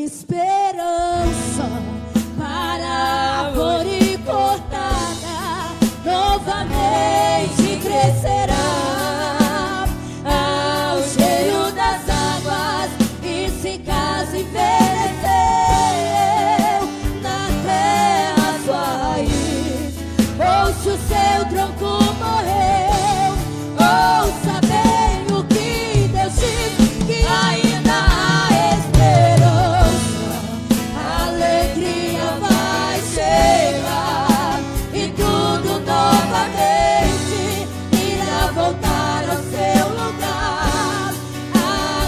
esperança para a árvore cortada, novamente crescerá ao cheiro das águas e se casa envelheceu na terra sua raiz. Ouça o seu tronco morreu, ouça bem o que Deus diz, que ainda há esperança, a alegria vai chegar e tudo novamente irá voltar ao seu lugar. A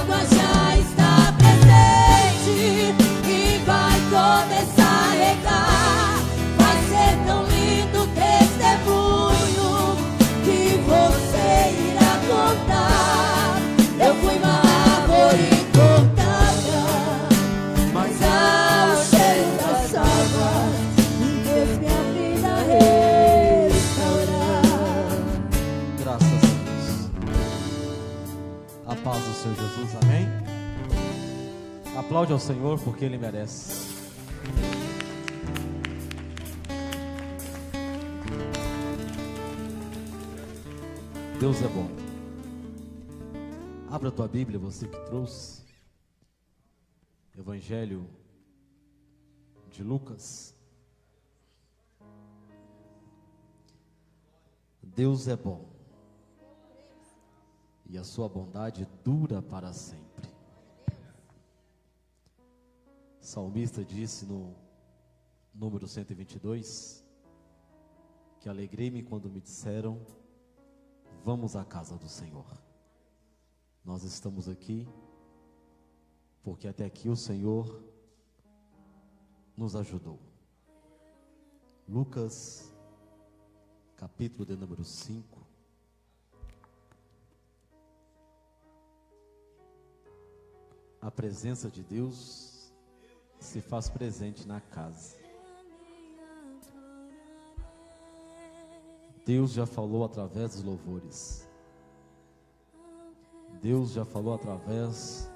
água já está presente e vai começar a regar. Vai ser tão lindo o testemunho que você irá contar. Eu fui uma árvore cortada, mas ao cheiro das águas Deus minha vida restaurar. Graças a Deus. A paz do Senhor Jesus, amém? Aplaude ao Senhor porque Ele merece. Deus é bom. Abra a tua Bíblia, você que trouxe. Evangelho de Lucas. Deus é bom e a sua bondade dura para sempre. O salmista disse no número 122 que alegrei-me quando me disseram: vamos à casa do Senhor. Nós estamos aqui porque até aqui o Senhor nos ajudou. Lucas, capítulo de número 5. A presença de Deus se faz presente na casa. Deus já falou através dos louvores. Deus já falou através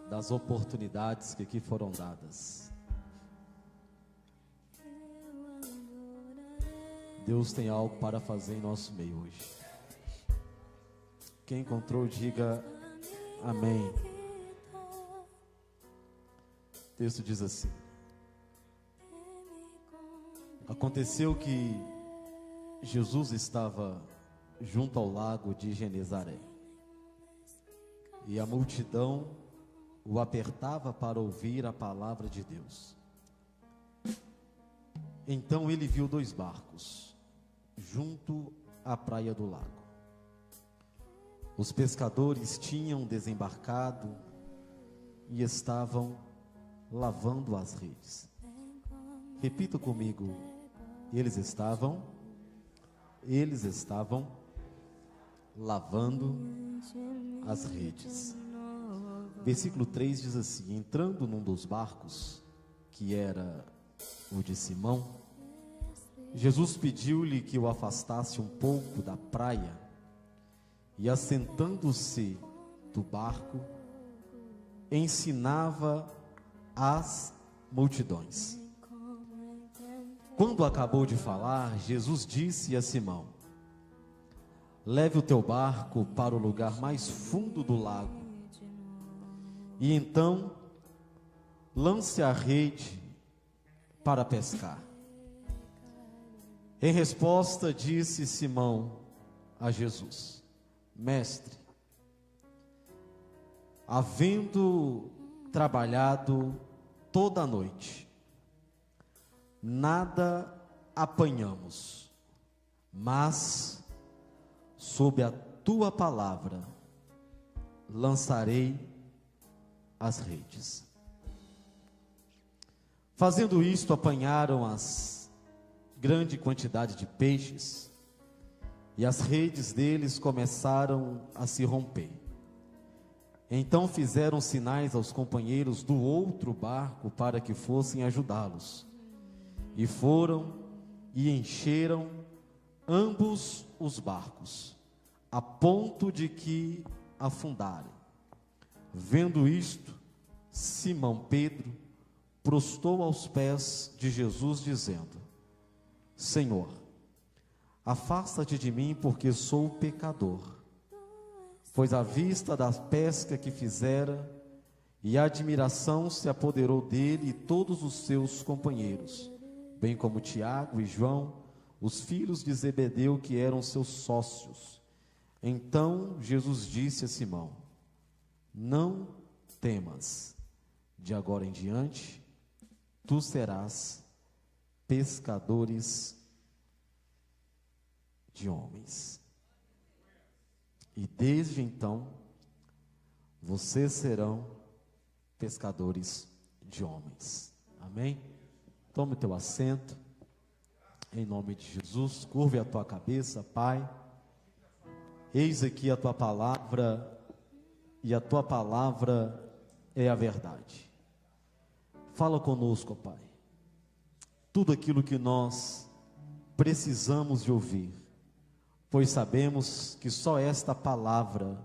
das oportunidades que aqui foram dadas. Deus tem algo para fazer em nosso meio hoje. Quem encontrou, diga amém. O texto diz assim: aconteceu que Jesus estava junto ao lago de Genezaré, e a multidão o apertava para ouvir a palavra de Deus. Então ele viu 2 barcos junto à praia do lago. Os pescadores tinham desembarcado e estavam lavando as redes. Repita comigo: eles estavam lavando as redes. Versículo 3 diz assim: entrando num dos barcos, que era o de Simão, Jesus pediu-lhe que o afastasse um pouco da praia, e assentando-se do barco, ensinava as multidões. Quando acabou de falar, Jesus disse a Simão: leve o teu barco para o lugar mais fundo do lago, e então lance a rede para pescar. Em resposta, disse Simão a Jesus: mestre, havendo trabalhado toda a noite, nada apanhamos, mas sob a tua palavra lançarei as redes. Fazendo isto, apanharam as grande quantidade de peixes, e as redes deles começaram a se romper. Então fizeram sinais aos companheiros do outro barco para que fossem ajudá-los. E foram e encheram ambos os barcos, a ponto de que afundarem. Vendo isto, Simão Pedro prostrou aos pés de Jesus, dizendo: Senhor, afasta-te de mim, porque sou pecador. Pois à vista da pesca que fizera, e a admiração se apoderou dele e todos os seus companheiros, bem como Tiago e João, os filhos de Zebedeu, que eram seus sócios. Então Jesus disse a Simão: não temas, de agora em diante tu serás pescadores de homens. E desde então vocês serão pescadores de homens. Amém? Tome o teu assento, em nome de Jesus. Curve a tua cabeça, Pai. Eis aqui a tua palavra, e a tua palavra é a verdade. Fala conosco, Pai, tudo aquilo que nós precisamos de ouvir, pois sabemos que só esta palavra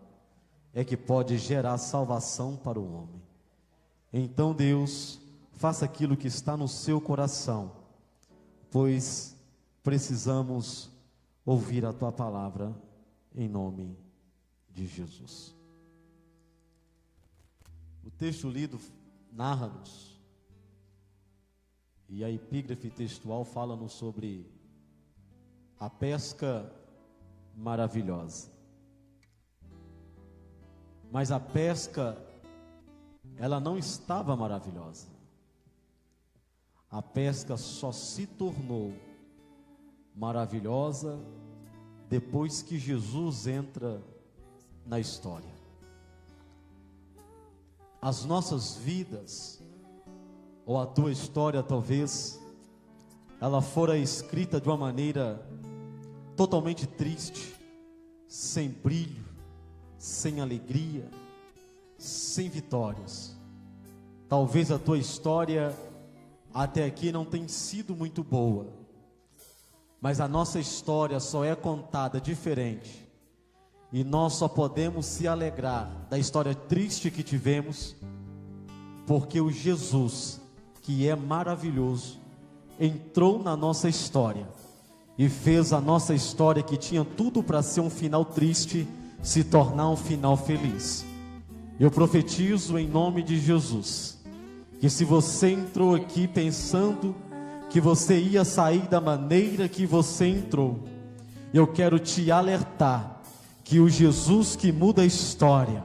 é que pode gerar salvação para o homem. Então, Deus, faça aquilo que está no seu coração, pois precisamos ouvir a tua palavra, em nome de Jesus. O texto lido narra-nos, e a epígrafe textual fala-nos sobre a pesca maravilhosa. Mas a pesca, ela não estava maravilhosa. A pesca só se tornou maravilhosa depois que Jesus entra na história. As nossas vidas, ou a tua história talvez, ela fora escrita de uma maneira totalmente triste, sem brilho, sem alegria, sem vitórias. Talvez a tua história até aqui não tenha sido muito boa, mas a nossa história só é contada diferente, e nós só podemos se alegrar da história triste que tivemos, porque o Jesus, que é maravilhoso, entrou na nossa história e fez a nossa história, que tinha tudo para ser um final triste, se tornar um final feliz. Eu profetizo em nome de Jesus, que se você entrou aqui pensando que você ia sair da maneira que você entrou, eu quero te alertar que o Jesus que muda a história,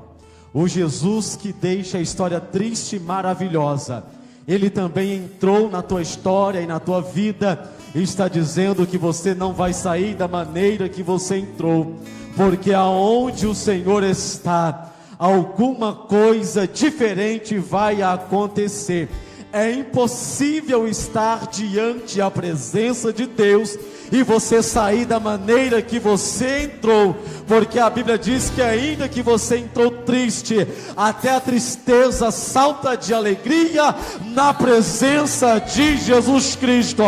o Jesus que deixa a história triste e maravilhosa, Ele também entrou na tua história e na tua vida, e está dizendo que você não vai sair da maneira que você entrou, porque aonde o Senhor está, alguma coisa diferente vai acontecer. É impossível estar diante da presença de Deus e você sair da maneira que você entrou, porque a Bíblia diz que ainda que você entrou triste, até a tristeza salta de alegria na presença de Jesus Cristo.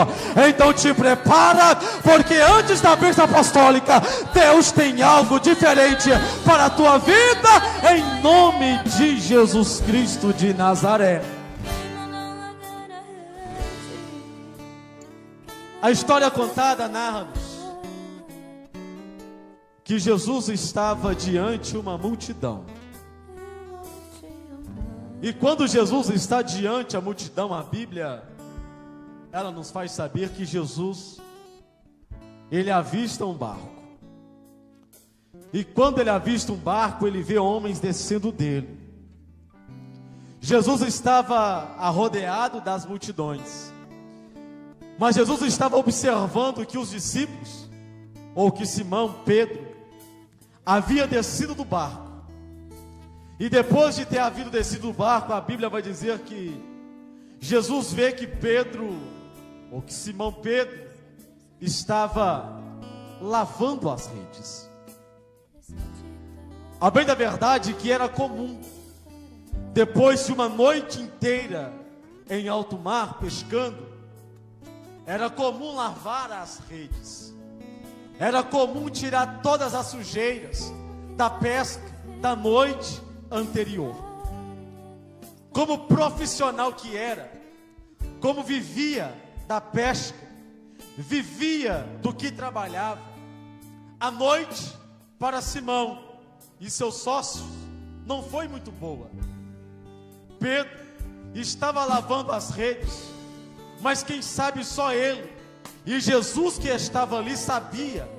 Então te prepara, porque antes da bênção apostólica, Deus tem algo diferente para a tua vida, em nome de Jesus Cristo de Nazaré. A história contada narra-nos que Jesus estava diante de uma multidão. E quando Jesus está diante da multidão, a Bíblia, ela nos faz saber que Jesus, ele avista um barco. E quando ele avista um barco, ele vê homens descendo dele. Jesus estava rodeado das multidões. Mas Jesus estava observando que os discípulos, ou que Simão, Pedro, havia descido do barco. E depois de ter havido descido do barco, a Bíblia vai dizer que Jesus vê que Pedro, ou que Simão Pedro, estava lavando as redes. A bem da verdade que era comum, depois de uma noite inteira em alto mar pescando, era comum lavar as redes, era comum tirar todas as sujeiras da pesca da noite anterior. como profissional que era, como vivia da pesca, vivia do que trabalhava, a noite para Simão e seus sócios não foi muito boa. Pedro estava lavando as redes, mas quem sabe só ele e Jesus que estava ali sabia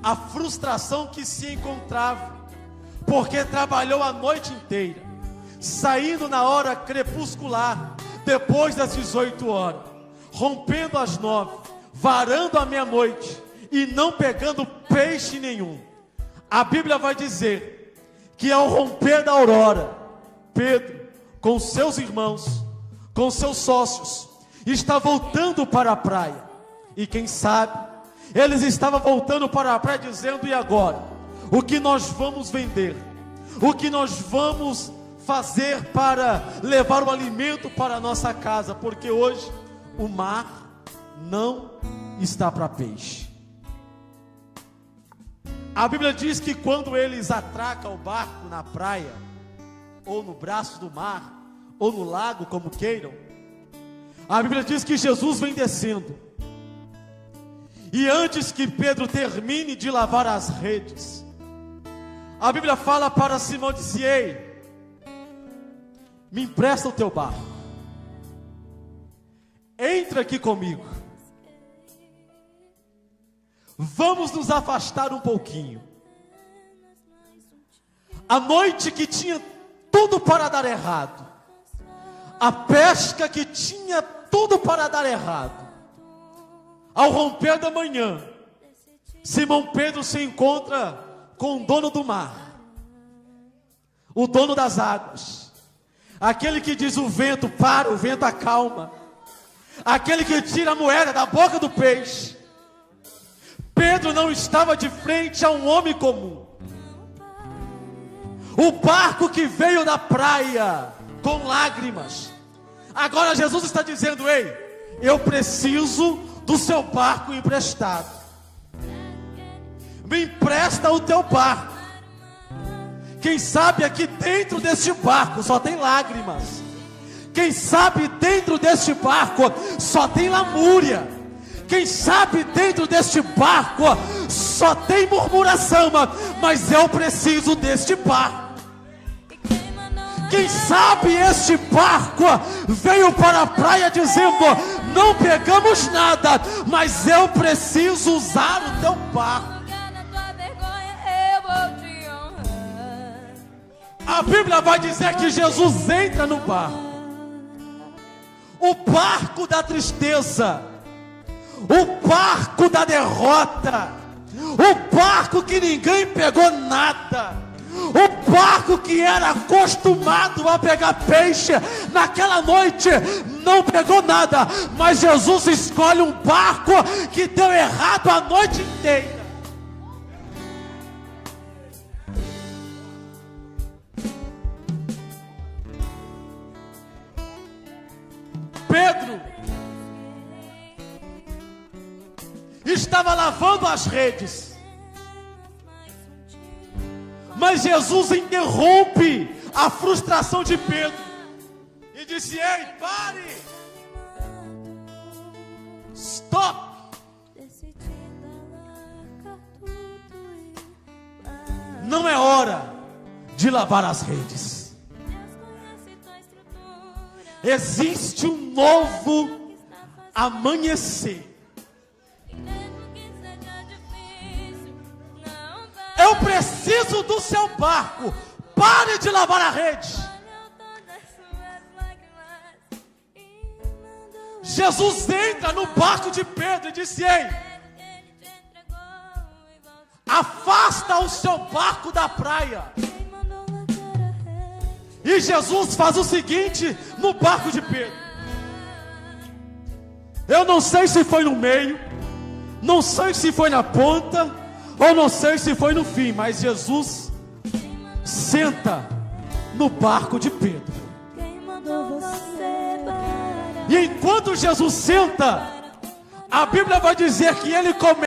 a frustração que se encontrava, porque trabalhou a noite inteira, saindo na hora crepuscular, depois das 18 horas, rompendo às 9, varando à meia-noite e não pegando peixe nenhum. A Bíblia vai dizer que ao romper da aurora, Pedro, com seus irmãos, com seus sócios, está voltando para a praia. E quem sabe, eles estavam voltando para a praia dizendo: e agora? O que nós vamos vender? O que nós vamos fazer para levar o alimento para a nossa casa? Porque hoje o mar não está para peixe. A Bíblia diz que quando eles atracam o barco na praia, ou no braço do mar, ou no lago, como queiram, a Bíblia diz que Jesus vem descendo. E antes que Pedro termine de lavar as redes, a Bíblia fala para Simão, disse: ei, me empresta o teu barco, entra aqui comigo, vamos nos afastar um pouquinho. A noite que tinha tudo para dar errado, a pesca que tinha tudo para dar errado, ao romper da manhã, Simão Pedro se encontra com o dono do mar, o dono das águas, aquele que diz o vento para, o vento acalma, aquele que tira a moeda da boca do peixe. Pedro não estava de frente a um homem comum. O barco que veio da praia com lágrimas, agora Jesus está dizendo: ei, eu preciso do seu barco emprestado. Me empresta o teu barco. Quem sabe aqui dentro deste barco só tem lágrimas. Quem sabe dentro deste barco só tem lamúria. Quem sabe dentro deste barco só tem murmuração, mas eu preciso deste barco. Quem sabe este barco veio para a praia dizendo: não pegamos nada, mas eu preciso usar o teu barco. A Bíblia vai dizer que Jesus entra no barco, o barco da tristeza, o barco da derrota, o barco que ninguém pegou nada, o barco que era acostumado a pegar peixe, naquela noite não pegou nada, mas Jesus escolhe um barco que deu errado a noite inteira. Pedro estava lavando as redes, mas Jesus interrompe a frustração de Pedro e disse: ei, pare, stop. Não é hora de lavar as redes. Existe um novo amanhecer. Eu preciso do seu barco. Pare de lavar a rede. Jesus entra no barco de Pedro e disse: ei, afasta o seu barco da praia. E Jesus faz o seguinte no barco de Pedro. Eu não sei se foi no meio, não sei se foi na ponta, ou não sei se foi no fim, mas Jesus senta no barco de Pedro. E enquanto Jesus senta, a Bíblia vai dizer que ele começa